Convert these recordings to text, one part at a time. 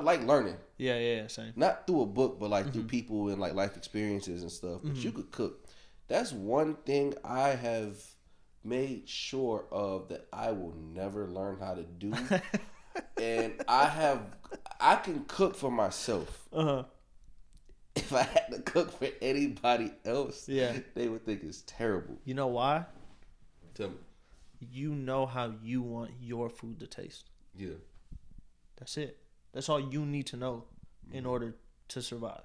like learning. Yeah, same. Not through a book, but like through people and like life experiences and stuff. But you could cook. That's one thing I have made sure of that I will never learn how to do. And I can cook for myself. If I had to cook for anybody else, they would think it's terrible. You know why? Tell me. You know how you want your food to taste. Yeah. That's it. That's all you need to know in order to survive.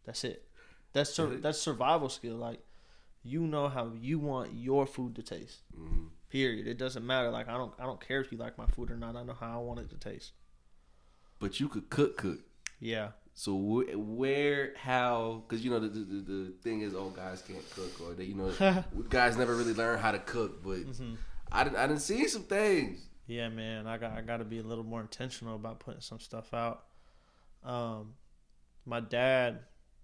That's it. That's survival skill. Like, you know how you want your food to taste. Period. It doesn't matter. Like, I don't care if you like my food or not. I know how I want it to taste. But you could cook. Yeah. So where, how? Because you know the thing is, guys can't cook, or they, guys never really learn how to cook. But I didn't see some things. Yeah, man, I got to be a little more intentional about putting some stuff out. My dad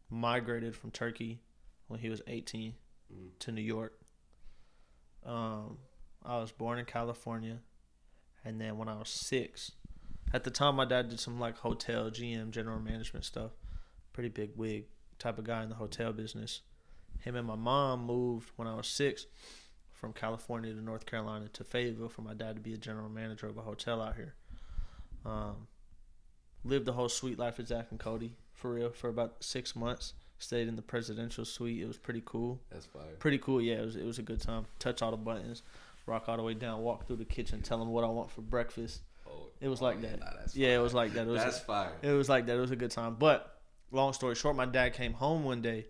migrated from Turkey when he was 18 to New York. I was born in California, and then when I was 6. At the time, my dad did some like hotel GM, general management stuff. Pretty big wig type of guy in the hotel business. Him and my mom moved when I was 6 from California to North Carolina to Fayetteville for my dad to be a general manager of a hotel out here. Lived the whole sweet life of Zach and Cody, for real, for about 6 months. Stayed in the presidential suite. It was pretty cool. That's fire. Pretty cool, yeah. It was a good time. Touch all the buttons, rock all the way down, walk through the kitchen, tell them what I want for breakfast. It was like that. It was like that. That's fire. It was like that. It was a good time. But long story short, my dad came home one day,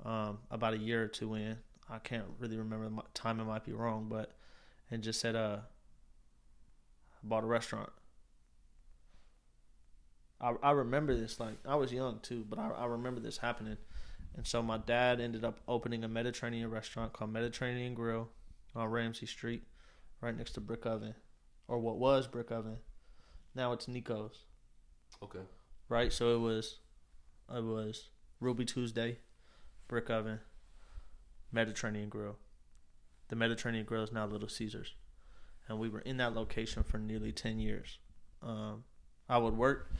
about a year or two in. I can't really remember the time. It might be wrong, and just said, I bought a restaurant. I remember this. Like, I was young too, but I remember this happening. And so my dad ended up opening a Mediterranean restaurant called Mediterranean Grill on Ramsey Street, right next to Brick Oven, or what was Brick Oven. Now it's Nico's. Okay. Right? So it was Ruby Tuesday, Brick Oven, Mediterranean Grill. The Mediterranean Grill is now Little Caesars. And we were in that location for nearly 10 years. I would work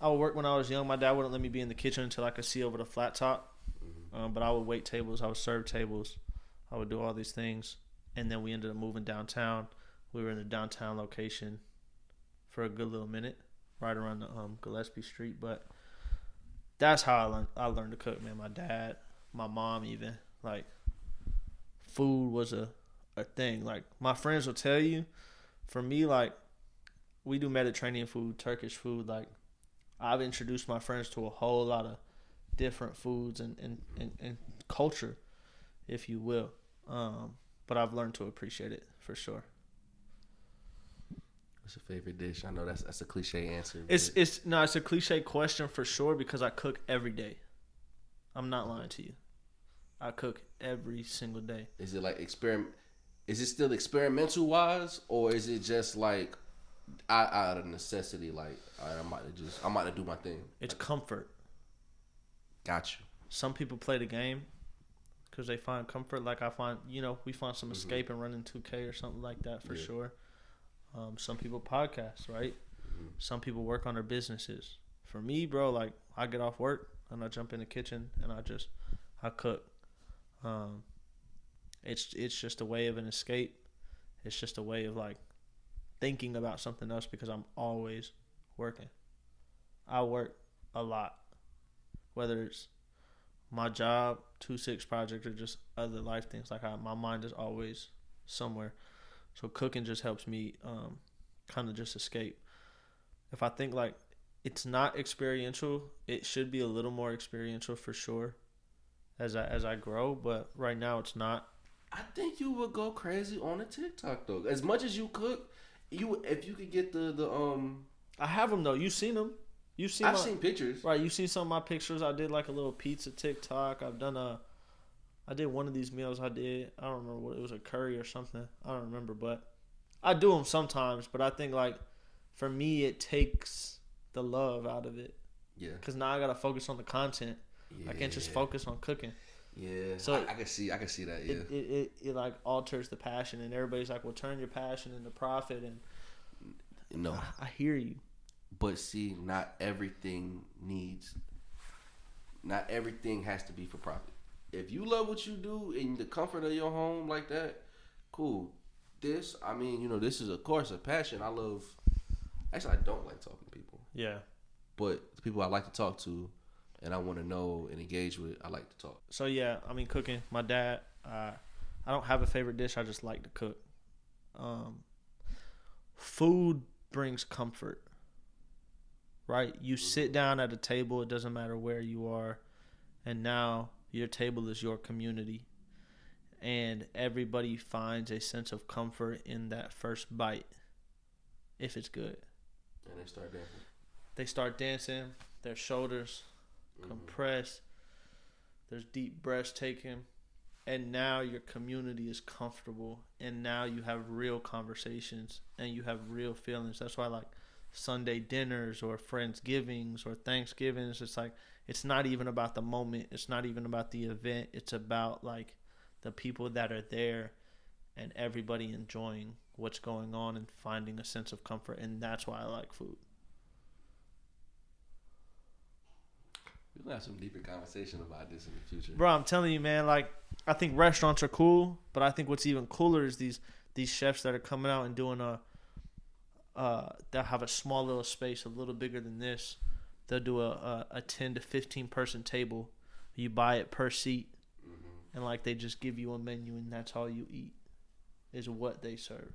when I was young. My dad wouldn't let me be in the kitchen until I could see over the flat top. But I would wait tables. I would serve tables. I would do all these things. And then we ended up moving downtown. We were in the downtown location for a good little minute, right around the Gillespie Street. But that's how I learned to cook, man. My dad, my mom even. Like, food was a thing. Like, my friends will tell you, for me, like, we do Mediterranean food, Turkish food. Like, I've introduced my friends to a whole lot of different foods and culture, if you will. But I've learned to appreciate it, for sure. What's your favorite dish? I know that's a cliche answer. It's a cliche question for sure, because I cook every day. I'm not lying to you. I cook every single day. Is it like is it still experimental wise, or is it just like out of necessity? Like, I'm about to do my thing. It's comfort. Got you. Some people play the game because they find comfort. Like, I find, we find some escape in running 2K or something like that, for sure. Some people podcast, right? Some people work on their businesses. For me, bro, like, I get off work and I jump in the kitchen and I cook. It's just a way of an escape. It's just a way of, like, thinking about something else, because I'm always working. I work a lot, whether it's my job, 2-6 project, or just other life things. Like, my mind is always somewhere. So cooking just helps me kind of just escape. If I think, like, it's not experiential, it should be a little more experiential for sure as I grow, but right now it's not. I think you would go crazy on a TikTok though. As much as you cook, if you could get the I have them though. You've seen them. I've seen pictures. Right, you've seen some of my pictures. I did like a little pizza TikTok. I did one of these meals I did. I don't remember what it was, a curry or something. I don't remember, but I do them sometimes. But I think, like, for me, it takes the love out of it. Yeah. Because now I got to focus on the content. Yeah. I can't just focus on cooking. Yeah. So I can see that, yeah. It like alters the passion, and everybody's like, well, turn your passion into profit. And no. I hear you. But see, not everything has to be for profit. If you love what you do in the comfort of your home like that, cool. This is of course a passion. I love. Actually, I don't like talking to people. Yeah. But the people I like to talk to, and I want to know and engage with, I like to talk. So yeah, I mean, cooking. My dad. I don't have a favorite dish. I just like to cook. Food brings comfort. Right? You sit down at a table, it doesn't matter where you are, and now your table is your community. And everybody finds a sense of comfort in that first bite, if it's good. And they start dancing. They start dancing, their shoulders compress, there's deep breaths taken, and now your community is comfortable, and now you have real conversations, and you have real feelings. That's why, like, Sunday dinners or Friendsgivings or Thanksgivings, it's like, it's not even about the moment, it's not even about the event, it's about like the people that are there and everybody enjoying what's going on and finding a sense of comfort. And that's why I like food. We're gonna have some deeper conversation about this in the future, bro. I'm telling you, man, like, I think restaurants are cool, but I think what's even cooler is these chefs that are coming out and doing they'll have a small little space, a little bigger than this. They'll do a 10 to 15 person table. You buy it per seat, and like they just give you a menu, and that's all you eat is what they serve.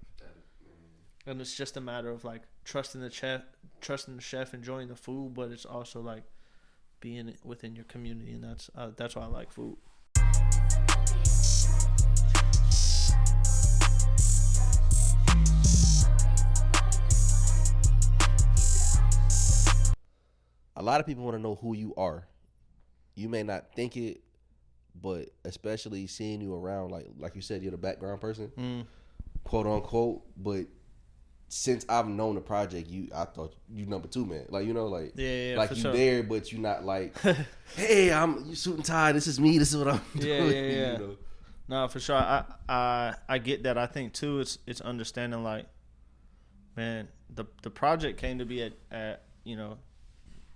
And it's just a matter of like trusting the chef, enjoying the food, but it's also like being within your community, and that's why I like food. A lot of people want to know who you are. You may not think it, but especially seeing you around, like you said, you're the background person, quote unquote. But since I've known the project, I thought you number two man. Like, you know, like like you sure. There, but you not like, hey, you suit and tie. This is me. This is what I'm doing. Yeah. You know? No, for sure. I get that. I think too, it's understanding like, man, the project came to be at you know,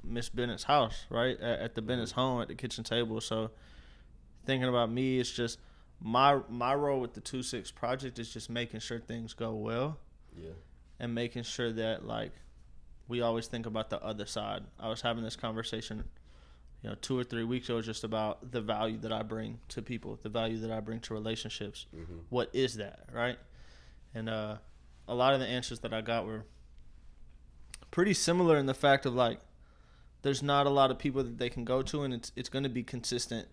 Miss Bennett's house, right? At the Bennett's home, at the kitchen table. So thinking about me, it's just my role with the 2-6 project is just making sure things go well. Yeah. And making sure that, like, we always think about the other side. I was having this conversation, 2 or 3 weeks ago, just about the value that I bring to people, the value that I bring to relationships. Mm-hmm. What is that, right? And a lot of the answers that I got were pretty similar in the fact of, like, there's not a lot of people that they can go to, and it's going to be consistent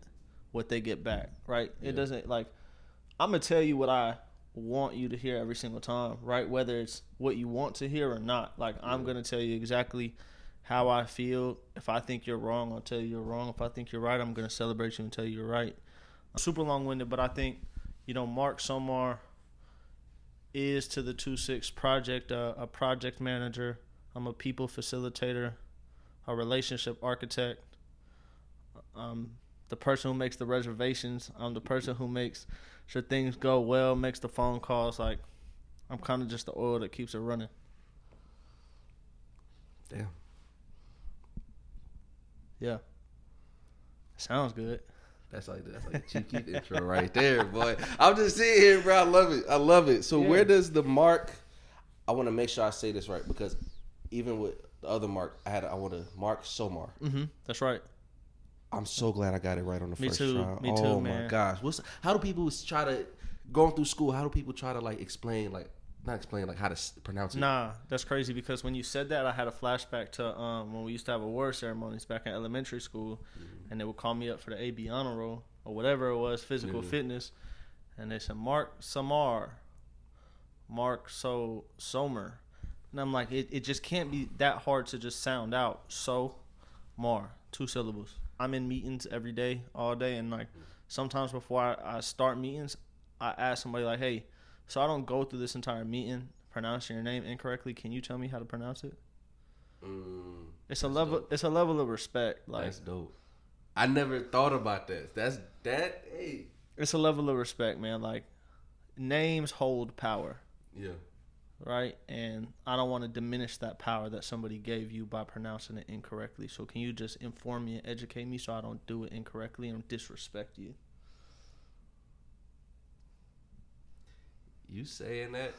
what they get back, right? Yeah. It doesn't, like, I'm going to tell you what I want you to hear every single time, right? Whether it's what you want to hear or not. Like, I'm going to tell you exactly how I feel. If I think you're wrong, I'll tell you you're wrong. If I think you're right, I'm going to celebrate you and tell you you're right. I'm super long-winded, but I think, Marc Somar is to the 2-6 project a project manager. I'm a people facilitator, a relationship architect. The person who makes the reservations. I'm the person who makes sure things go well, makes the phone calls. Like, I'm kind of just the oil that keeps it running. Damn. Yeah. Sounds good. That's like a cheeky intro right there, boy. I'm just sitting here, bro. I love it. So where does the Marc? I want to make sure I say this right, because even with the other Marc, I want to Marc Somar. Mm-hmm. That's right. I'm so glad I got it right on the first try. Me too, oh man. My gosh. How do people try to, going through school, how do people try to explain, not explain, how to pronounce it? Nah, that's crazy, because when you said that, I had a flashback to when we used to have award ceremonies back in elementary school, and they would call me up for the AB honor roll or whatever it was, physical fitness, and they said, Marc Somar, Marc Somar. And I'm like, it just can't be that hard to just sound out. Mar, 2 syllables. I'm in meetings every day, all day, and sometimes before I start meetings, I ask somebody like, hey, so I don't go through this entire meeting pronouncing your name incorrectly. Can you tell me how to pronounce it? It's a level. Dope. It's a level of respect. That's dope. I never thought about that. Hey. It's a level of respect, man. Like, names hold power. Yeah. right? And I don't want to diminish that power that somebody gave you by pronouncing it incorrectly. So can you just inform me and educate me so I don't do it incorrectly and disrespect you? You saying that?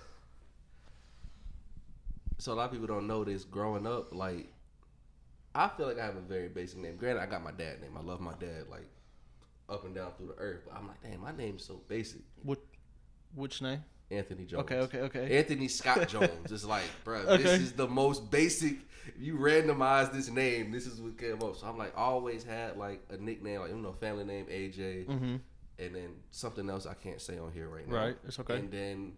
So a lot of people don't know this. Growing up, like, I feel like I have a very basic name. Granted, I got my dad's name. I love my dad, like, up and down through the earth. But I'm like, damn, my name's so basic. Which name? Anthony Jones. Okay. Anthony Scott Jones. It's like, bro, Okay. This is the most basic. If you randomize this name, this is what came up. So I'm like, always had like a nickname, like, family name AJ, and then something else I can't say on here right now. Right, it's okay. And then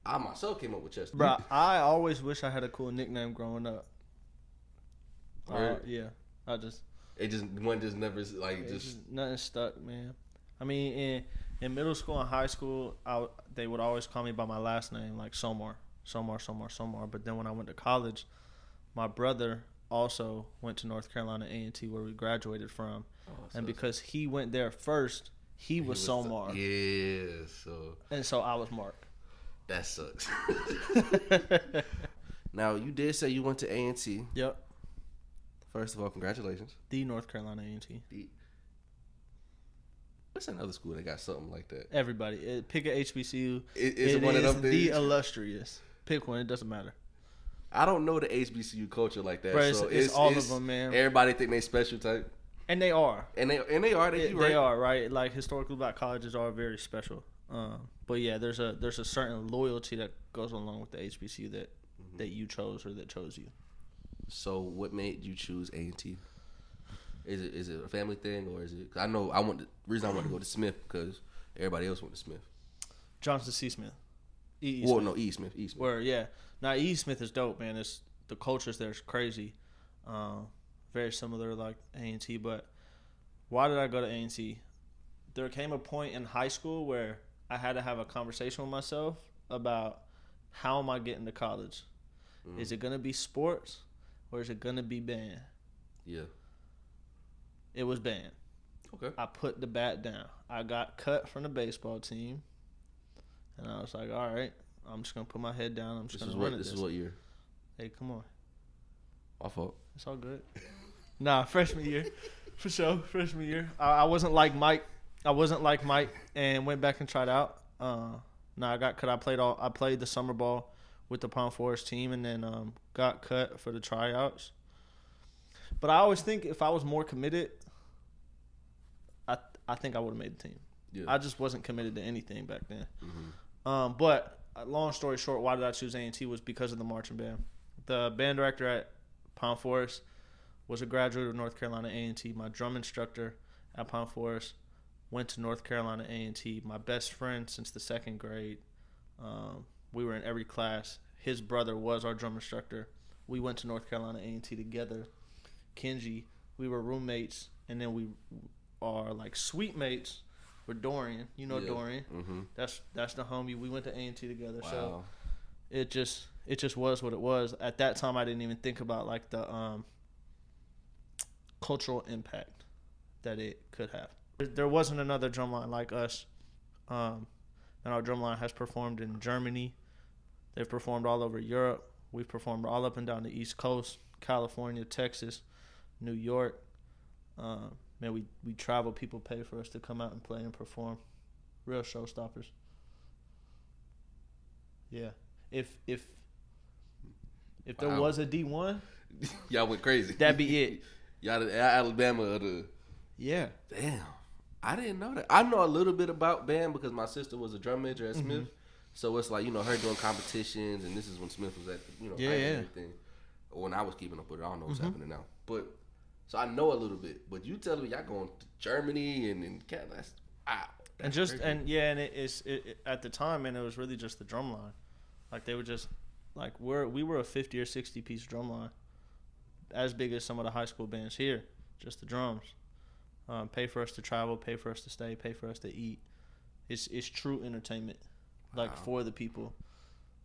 I myself came up with Chesterr. Bro, I always wish I had a cool nickname growing up. Yeah, One just never like nothing stuck, man. I mean, in middle school and high school, they would always call me by my last name, like Somar. But then when I went to college, my brother also went to North Carolina A&T where we graduated from, and because he went there first, he was Somar. So I was Mark. That sucks. Now, you did say you went to A&T. Yep. First of all, congratulations. The North Carolina A&T. What's another school that got something like that? Everybody. Pick a HBCU. It one of them things? The illustrious. Pick one. It doesn't matter. I don't know the HBCU culture like that. Bro, so it's all of them, man. Everybody think they special type. And they are. And they are. They are, right? Like, historically black colleges are very special. But yeah, there's a certain loyalty that goes along with the HBCU that you chose or that chose you. So what made you choose A&T? Is it a family thing, or is it? Cause I know the reason I want to go to Smith because everybody else went to Smith. Johnson C. Smith. E. Smith. Where now E. Smith is dope, man. It's the cultures there is crazy. Very similar like A&T, but why did I go to A&T? There came a point in high school where I had to have a conversation with myself about how am I getting to college? Is it gonna be sports or is it gonna be band? Yeah. It was band. Okay. I put the bat down. I got cut from the baseball team, and I was like, all right, I'm just gonna put my head down. I'm just gonna run it. This is what year? Hey, come on. My fault. It's all good. Nah, freshman year, for sure. Freshman year. I wasn't like Mike. And went back and tried out. I got cut. I played the summer ball with the Palm Forest team, and then got cut for the tryouts. But I always think if I was more committed, I think I would have made the team. Yeah. I just wasn't committed to anything back then. But long story short, why did I choose A&T was because of the marching band. The band director at Palm Forest was a graduate of North Carolina A&T. My drum instructor at Palm Forest went to North Carolina A&T. My best friend since the second grade. We were in every class. His brother was our drum instructor. We went to North Carolina A&T together. Kenji, we were roommates, and then we are like suite mates with Dorian. You know Dorian. Mm-hmm. That's the homie. We went to A&T together. Wow. So it just was what it was. At that time, I didn't even think about like the cultural impact that it could have. There wasn't another drumline like us, and our drumline has performed in Germany. They've performed all over Europe. We've performed all up and down the East Coast, California, Texas, New York. Man, we travel. People pay for us to come out and play and perform. Real showstoppers. Yeah. If there was a D1, y'all went crazy. That'd be it. Y'all the Alabama or the. Yeah. Damn. I didn't know that. I know a little bit about band because my sister was a drum major at Smith. So it's like, her doing competitions, and this is when Smith was at, and everything. Or when I was keeping up with it. I don't know what's happening now. But, so I know a little bit. But you telling me y'all going to Germany and Canada, that's wow. And just, crazy. And it's at the time, and it was really just the drum line. Like, they were just, like, we were a 50 or 60 piece drum line. As big as some of the high school bands here. Just the drums. Pay for us to travel, pay for us to stay, pay for us to eat. It's true entertainment. Like, for the people,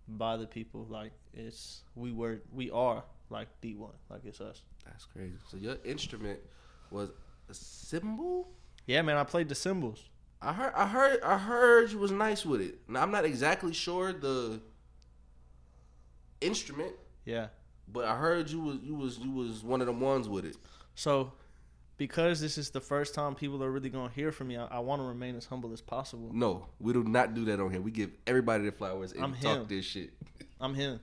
by the people. Like, we are like D1. Like, it's us. That's crazy. So your instrument was a cymbal? Yeah, man, I played the cymbals. I heard you was nice with it. Now I'm not exactly sure the instrument. Yeah. But I heard you was one of them ones with it. So, because this is the first time people are really gonna hear from me, I want to remain as humble as possible. No, we do not do that on here. We give everybody their flowers and I'm talk him. this shit. I'm him.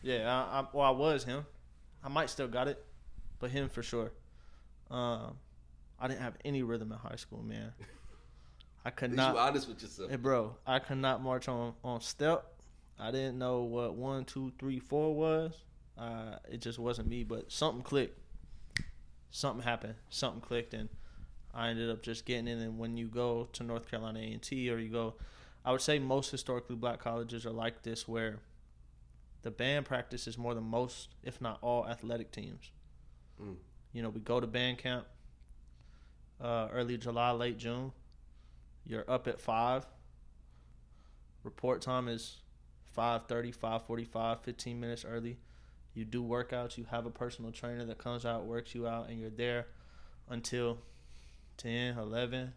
Yeah, I was him. I might still got it, but him for sure. I didn't have any rhythm in high school, man. I could not. You honest with yourself, hey, bro. I could not march on step. I didn't know what 1, 2, 3, 4 was. It just wasn't me. But something clicked. Something happened. Something clicked, and I ended up just getting in. And when you go to North Carolina A&T, or you go, I would say most historically black colleges are like this, where the band practice is more than most, if not all, athletic teams. Mm. You know, we go to band camp early July, late June. You're up at 5. Report time is 5:30, 5:45, 15 minutes early. You do workouts. You have a personal trainer that comes out, works you out, and you're there until 10, 11,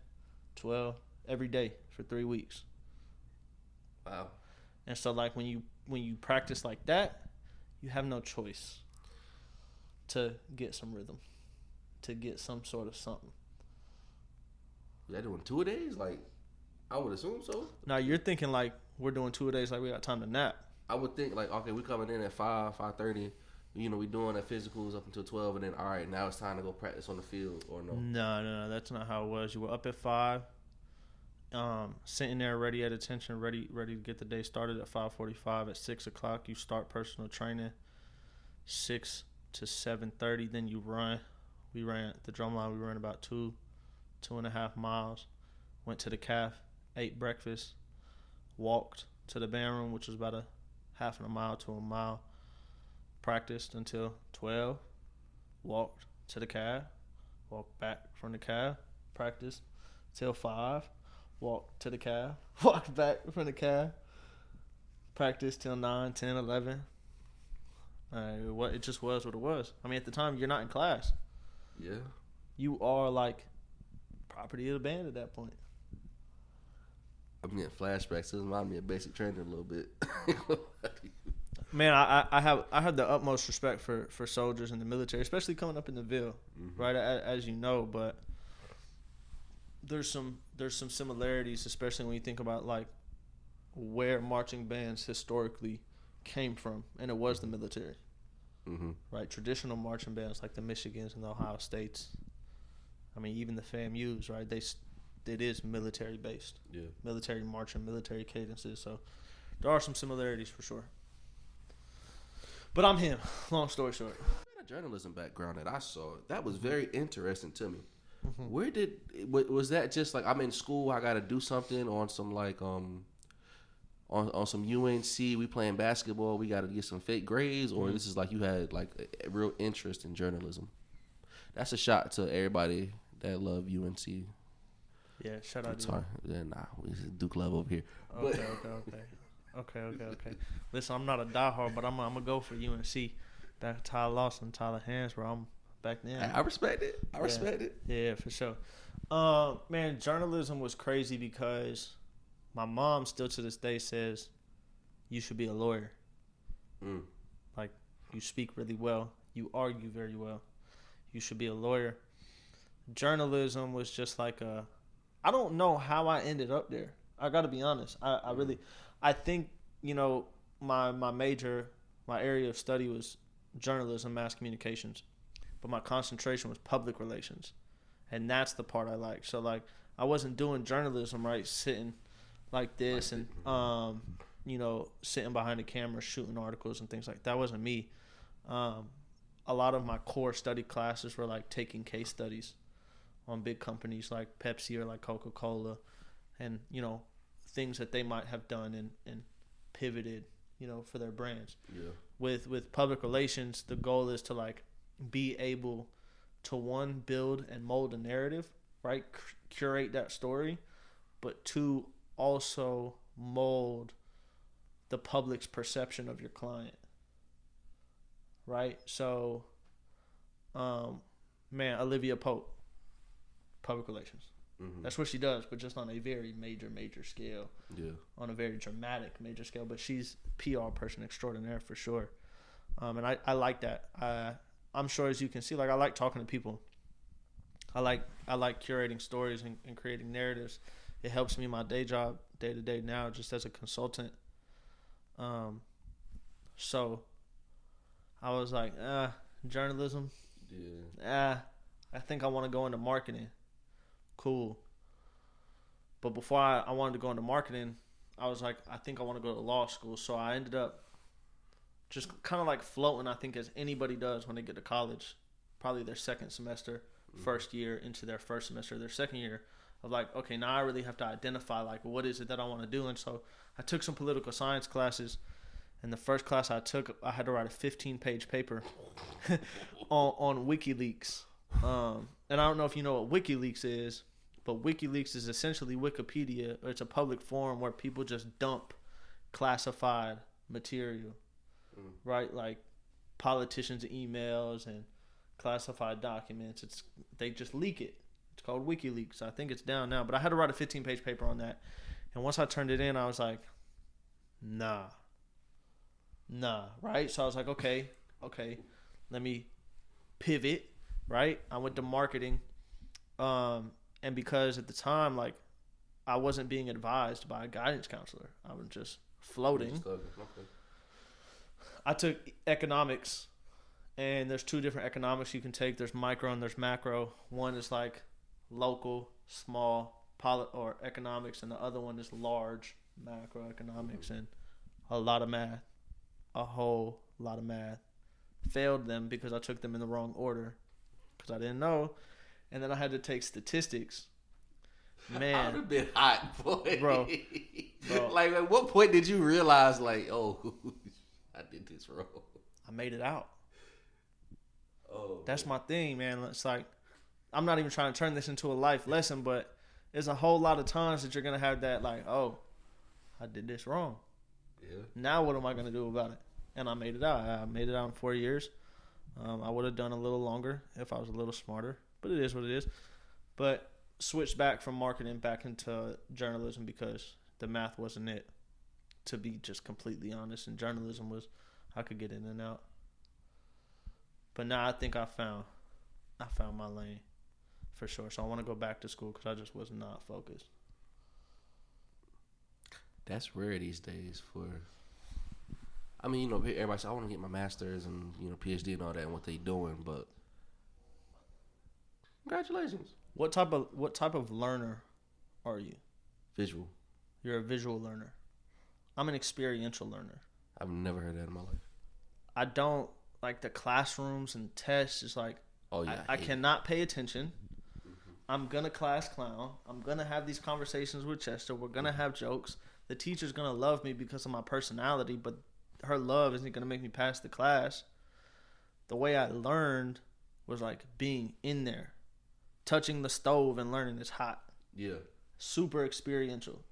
12, every day for 3 weeks. Wow. And so, like, when you practice like that, you have no choice to get some rhythm, to get some sort of something. Y'all doing 2 days? Like, I would assume so. Now, you're thinking, like, we're doing 2 days like we got time to nap. I would think, like, okay, we coming in at 5:30. You know, we doing the physicals up until 12, and then, all right, now it's time to go practice on the field, or no? No, that's not how it was. You were up at 5, sitting there ready at attention, ready to get the day started at 5:45. At 6 o'clock, you start personal training, 6 to 7:30. Then you run. We ran the drum line. We ran about 2.5 miles. Went to the caf, ate breakfast, walked to the band room, which was about a half a mile to a mile. Practiced until 12. Walked to the caf. Walked back from the caf. Practiced till 5. Walked to the caf. Walked back from the caf. Practiced till 9, 10, 11. It just was what it was. I mean, at the time, you're not in class. Yeah. You are like property of the band at that point. I'm getting flashbacks. It reminds me of basic training a little bit. Man, I have the utmost respect for soldiers in the military, especially coming up in the Ville, right? As you know, but there's some similarities, especially when you think about like where marching bands historically came from, and it was the military, right? Traditional marching bands like the Michigans and the Ohio States. I mean, even the FAMUs, right? It is military based, military marching, military cadences. So there are some similarities for sure. But I'm him. Long story short, I had a journalism background that I saw. That was very interesting to me. Where was that? Just like I'm in school, I got to do something on some like on some UNC. We playing basketball. We got to get some fake grades, or this is like you had like a real interest in journalism. That's a shot to everybody that love UNC. Yeah, shout out to you. Yeah, nah, we Duke love over here. Okay. Listen, I'm not a diehard, but I'm gonna go for UNC. That Tyler Lawson, Tyler Hands, where I'm back then. I respect it. I respect it. Yeah, for sure. Man, journalism was crazy because my mom still to this day says you should be a lawyer. Like, you speak really well, you argue very well, you should be a lawyer. Journalism was just like I don't know how I ended up there. I got to be honest. I think, you know, my major, my area of study was journalism, mass communications, but my concentration was public relations, and that's the part I like. So like, I wasn't doing journalism, right, sitting like this and you know, sitting behind the camera shooting articles and things like that. That wasn't me. A lot of my core study classes were like taking case studies on big companies like Pepsi or like Coca-Cola, and you know, things that they might have done and pivoted, you know, for their brands. Yeah. With public relations, the goal is to like be able to, one, build and mold a narrative, right? Curate that story, but two, also mold the public's perception of your client, right? So, man, Olivia Pope, public relations. Mm-hmm. That's what she does, but just on a very major scale. Yeah. On a very dramatic major scale. But she's PR person extraordinaire for sure. And I like that. I'm sure, as you can see, like, I like talking to people. I like curating stories and creating narratives. It helps me in my day job, day to day now, just as a consultant. So I was like, journalism. Yeah. I think I want to go into marketing. Cool. But before I wanted to go into marketing, I was like, I think I want to go to law school. So I ended up just kind of like floating, I think, as anybody does when they get to college. Probably their second semester, first year into their first semester, their second year, of like, okay, now I really have to identify, like, what is it that I want to do. And so I took some political science classes. And the first class I took, I had to write a 15-page paper on WikiLeaks. And I don't know if you know what WikiLeaks is, but WikiLeaks is essentially Wikipedia. Or it's a public forum where people just dump classified material, right? Like politicians' emails and classified documents. They just leak it. It's called WikiLeaks. I think it's down now. But I had to write a 15-page paper on that. And once I turned it in, I was like, nah, right? So I was like, okay, let me pivot, right? I went to marketing, and because at the time, like, I wasn't being advised by a guidance counselor. I was just floating. I took economics, and there's two different economics you can take. There's micro and there's macro. One is like local, small, or economics, and the other one is large, macroeconomics, and a lot of math. A whole lot of math. Failed them because I took them in the wrong order because I didn't know. And then I had to take statistics. Man, I would have been hot, boy. Bro. Like, at what point did you realize, like, oh, I did this wrong? I made it out. Oh, that's my thing, man. It's like, I'm not even trying to turn this into a life lesson, but there's a whole lot of times that you're going to have that, like, oh, I did this wrong. Yeah. Now what am I going to do about it? And I made it out. I made it out in 4 years. I would have done a little longer if I was a little smarter, but it is what it is. But switched back from marketing back into journalism because the math wasn't it, to be just completely honest. And journalism was, I could get in and out. But now I think I found my lane for sure. So I want to go back to school because I just was not focused. That's rare these days for, I mean, you know, everybody says, I want to get my master's and, you know, PhD and all that and what they doing, but congratulations. What type of learner are you? Visual. You're a visual learner. I'm an experiential learner. I've never heard that in my life. I don't like the classrooms and tests. It's like, oh yeah, I cannot pay attention. I'm gonna class clown. I'm gonna have these conversations with Chesterr. We're gonna have jokes. The teacher's going to love me because of my personality, but her love isn't going to make me pass the class. The way I learned was like being in there, touching the stove and learning it's hot. Yeah. Super experiential.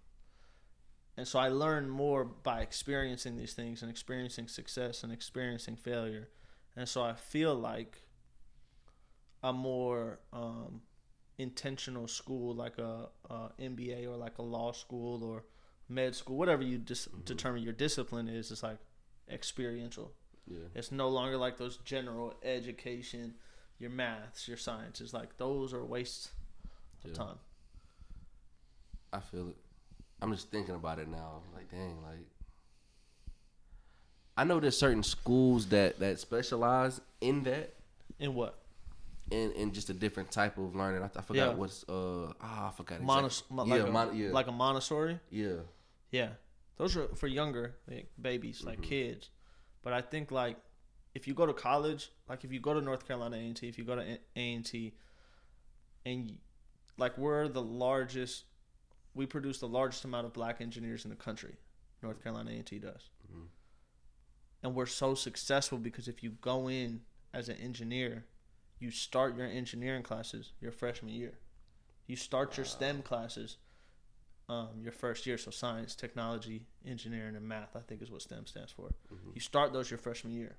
And so I learned more by experiencing these things and experiencing success and experiencing failure. And so I feel like a more intentional school, like a MBA or like a law school or med school, whatever you determine your discipline is, it's like experiential. Yeah. It's no longer like those general education, your maths, your sciences. Like those are wastes of time. I feel it. I'm just thinking about it now. Like, dang, like I know there's certain schools that specialize in that. In what? In just a different type of learning. I forgot what's I forgot exactly. Like a Montessori. Yeah. Yeah, those are for younger, like babies, like kids. But I think like if you go to college, like if you go to North Carolina A&T, if you go to A&T, and like we produce the largest amount of black engineers in the country. North Carolina A&T does. And we're so successful because if you go in as an engineer, you start your engineering classes your freshman year. You start your STEM classes your first year. So science, technology, engineering, and math, I think is what STEM stands for. You start those your freshman year.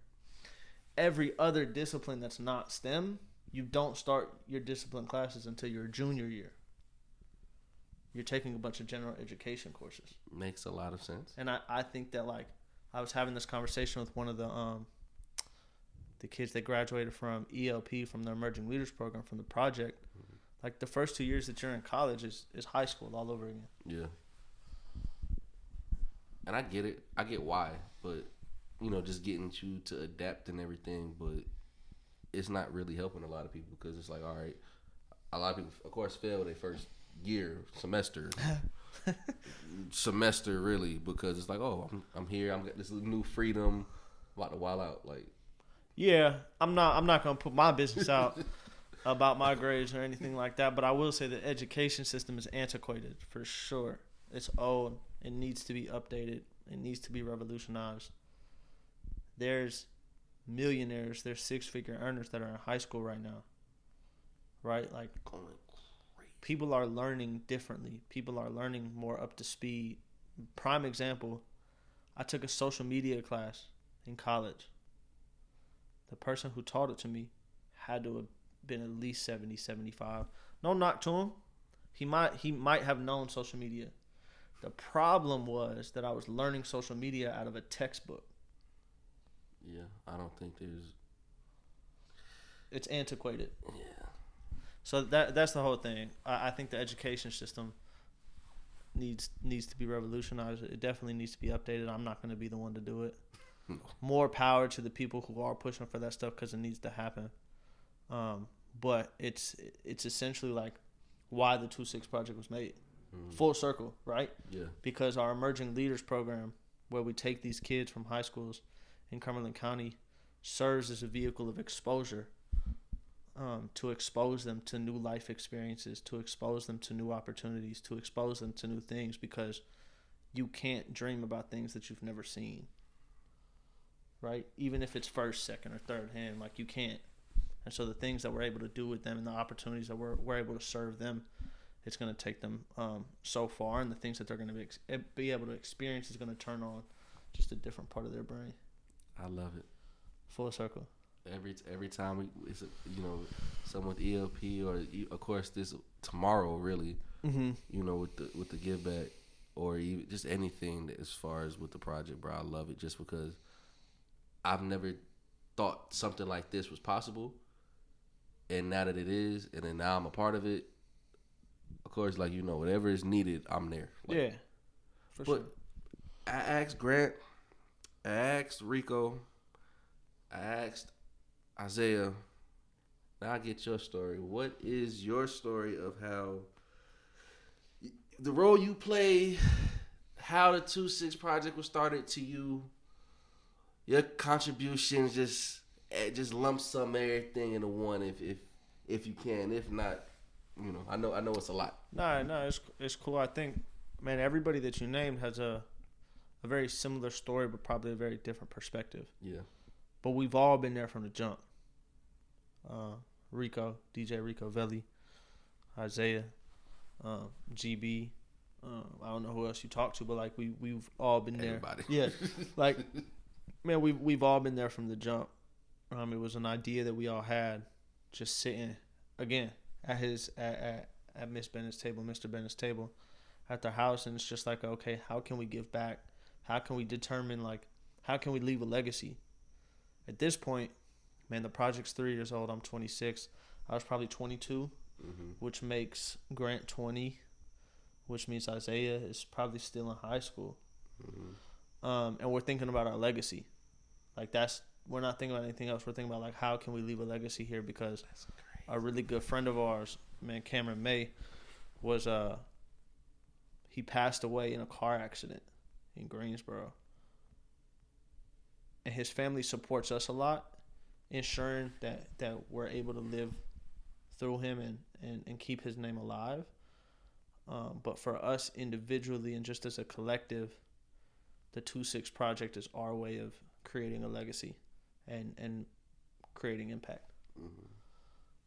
Every other discipline that's not STEM, you don't start your discipline classes until your junior year. you're taking a bunch of general education courses. Makes a lot of sense. And I think that, like, I was having this conversation with one of the kids that graduated from ELP, from the Emerging Leaders Program, from the project. Mm-hmm. Like, the first 2 years that you're in college is high school all over again. Yeah. And I get it. I get why. But, you know, just getting you to adapt and everything. But it's not really helping a lot of people because it's like, all right, a lot of people, of course, fail their first year, semester, really, because it's like, oh, I'm here. I'm got this new freedom. I'm about to wild out. Like, yeah, I'm not gonna put my business out about my grades or anything like that. But I will say the education system is antiquated for sure. It's old. It needs to be updated. It needs to be revolutionized. There's millionaires. There's six-figure earners that are in high school right now. Right, like, people are learning differently. People are learning more up to speed. Prime example, I took a social media class in college. The person who taught it to me had to have been at least 70, 75. No knock to him. He might have known social media. The problem was that I was learning social media out of a textbook. Yeah, I don't think there's... It's antiquated. Yeah. So that's the whole thing. I think the education system needs to be revolutionized. It definitely needs to be updated. I'm not going to be the one to do it. No. More power to the people who are pushing for that stuff because it needs to happen. But it's essentially like why the 2-6 project was made. Full circle, right? Yeah. Because our Emerging Leaders Program, where we take these kids from high schools in Cumberland County, serves as a vehicle of exposure. To expose them to new life experiences, to expose them to new opportunities, to expose them to new things, because you can't dream about things that you've never seen, right? Even if it's first, second, or third hand, like, you can't. And so the things that we're able to do with them and the opportunities that we're able to serve them, it's going to take them so far, and the things that they're going to be able to experience is going to turn on just a different part of their brain. I love it. Full circle. Every time it's someone with ELP, or of course this tomorrow, really, you know, with the give back, or even just anything as far as with the project, bro. I love it just because I've never thought something like this was possible, and now that it is, and then now I'm a part of it. Of course, like, you know, whatever is needed, I'm there. Like, yeah, for sure. I asked Grant, I asked Rico, I asked Isaiah, now I get your story. What is your story of how the role you play, how the 2-6 project was started to you, your contributions, just lump sum everything into one if you can. If not, you know, I know it's a lot. No, it's cool. I think, man, everybody that you named has a very similar story, but probably a very different perspective. Yeah. But we've all been there from the jump. DJ Rico Velli, Isaiah, GB. I don't know who else you talk to, but like we've all been there. Everybody. Yeah, like, man, we've all been there from the jump. It was an idea that we all had, just sitting again at Miss Bennett's table, Mr. Bennett's table, at their house, and it's just like, okay, how can we give back? How can we determine, like, how can we leave a legacy? At this point, man, the project's 3 years old. I'm 26. I was probably 22, which makes Grant 20, which means Isaiah is probably still in high school. And we're thinking about our legacy. Like, we're not thinking about anything else. We're thinking about, like, how can we leave a legacy here? Because a really good friend of ours, man, Cameron May, was he passed away in a car accident in Greensboro. And his family supports us a lot, ensuring that we're able to live through him and keep his name alive. But for us individually and just as a collective, the 2-6 project is our way of creating a legacy and creating impact.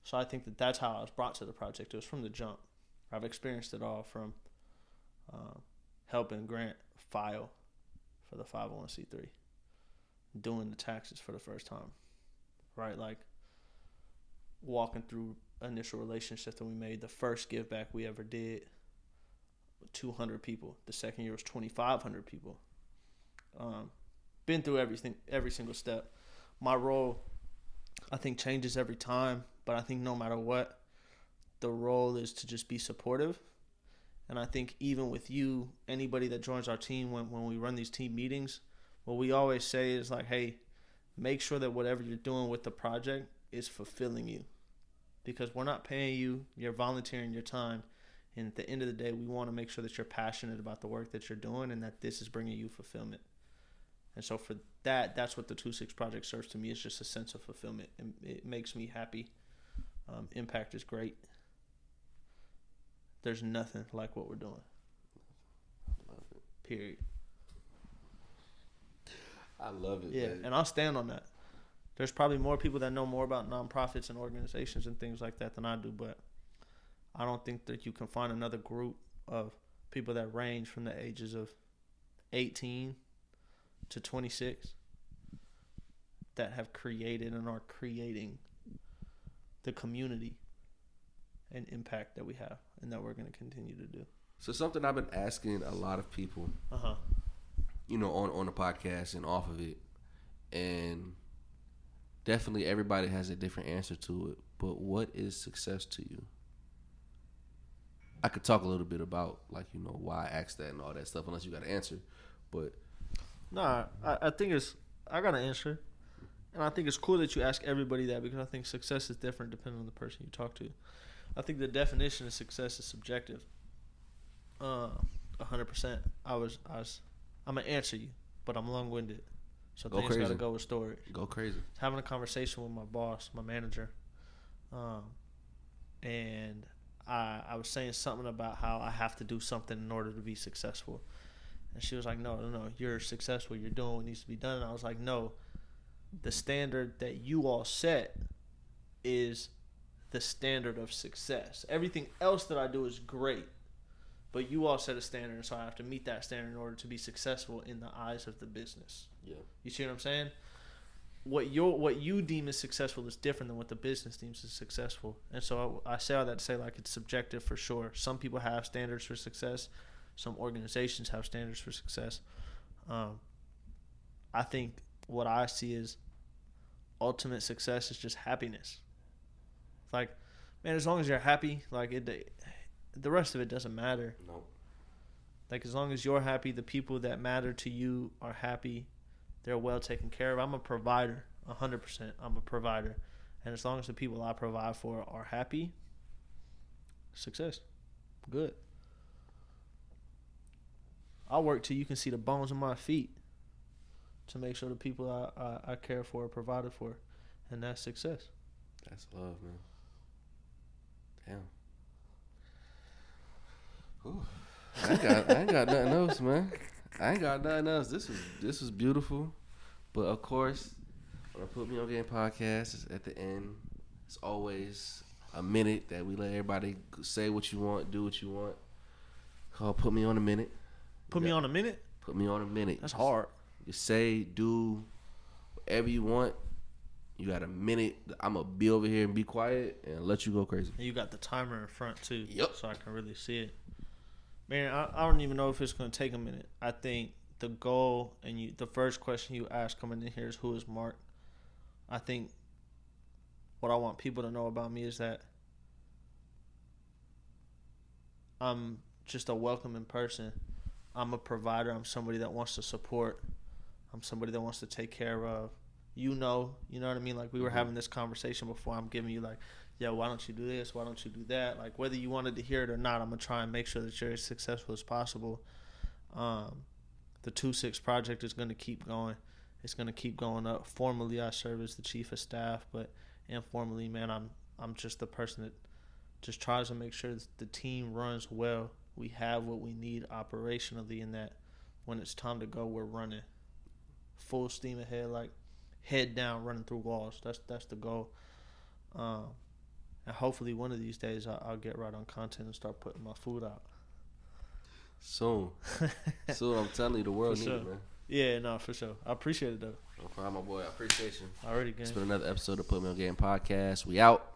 So I think that's how I was brought to the project. It was from the jump. I've experienced it all, from helping Grant file for the 501c3, doing the taxes for the first time, right? Like, walking through initial relationships that we made, the first give back we ever did, 200 people. The second year was 2,500 people. Been through everything, every single step. My role, I think, changes every time, but I think no matter what, the role is to just be supportive. And I think even with you, anybody that joins our team, when we run these team meetings, what we always say is like, hey, make sure that whatever you're doing with the project is fulfilling you. Because we're not paying you, you're volunteering your time. And at the end of the day, we want to make sure that you're passionate about the work that you're doing and that this is bringing you fulfillment. And so for that, that's what the 2-6 project serves to me. It's just a sense of fulfillment. It makes me happy. Impact is great. There's nothing like what we're doing. Love it. Period. I love it. Yeah, man. and I'll stand on that. There's probably more people that know more about nonprofits and organizations and things like that than I do, but I don't think that you can find another group of people that range from the ages of 18 to 26 that have created and are creating the community and impact that we have and that we're going to continue to do. So something I've been asking a lot of people, you know, on the podcast and off of it, and definitely everybody has a different answer to it, but what is success to you? I could talk a little bit about, like, you know, why I asked that and all that stuff, unless you got an answer, but... Nah, I think I got an answer. And I think it's cool that you ask everybody that, because I think success is different depending on the person you talk to. I think the definition of success is subjective. 100%. I'm going to answer you, but I'm long-winded. So things got to go with stories. Go crazy. Having a conversation with my boss, my manager, and I was saying something about how I have to do something in order to be successful. And she was like, no, you're successful. You're doing what needs to be done. And I was like, no, the standard that you all set is the standard of success. Everything else that I do is great, but you all set a standard, and so I have to meet that standard in order to be successful in the eyes of the business. Yeah. You see what I'm saying? What you deem as successful is different than what the business deems as successful. And so I say all that to say, like, it's subjective for sure. Some people have standards for success. Some organizations have standards for success. I think what I see is ultimate success is just happiness. It's like, man, as long as you're happy, like, the rest of it doesn't matter. No. Like, as long as you're happy, the people that matter to you are happy, they're well taken care of. I'm a provider, 100%. I'm a provider. And as long as the people I provide for are happy, success. Good. I'll work till you can see the bones of my feet to make sure the people I care for are provided for. And that's success. That's love, man. Damn. Ooh. I ain't got nothing else, man. I ain't got nothing else. This was beautiful. But of course, when I Put Me On Game podcast is at the end. It's always a minute that we let everybody say what you want, do what you want. Called Put Me On a Minute. Put me on a minute? Put me on a minute. That's hard. You say, do whatever you want. You got a minute. I'm going to be over here and be quiet and let you go crazy. And you got the timer in front, too. Yep. So I can really see it. Man, I don't even know if it's going to take a minute. I think the goal and the first question you ask coming in here is, who is Marc? I think what I want people to know about me is that I'm just a welcoming person. I'm a provider. I'm somebody that wants to support. I'm somebody that wants to take care of. You know what I mean? Like, we were having this conversation before. I'm giving you, like, yeah, why don't you do this? Why don't you do that? Like, whether you wanted to hear it or not, I'm going to try and make sure that you're as successful as possible. The 2-6 project is going to keep going. It's going to keep going up. Formally, I serve as the chief of staff, but informally, man, I'm just the person that just tries to make sure that the team runs well. We have what we need operationally, in that when it's time to go, we're running full steam ahead, like head down, running through walls. That's the goal. And hopefully one of these days I'll get right on content and start putting my food out. Soon. I'm telling you, the world needs it, man. Yeah, no, for sure. I appreciate it, though. No problem, my boy. I appreciate you. Already, gang. It's been another episode of Put Me On Game podcast. We out.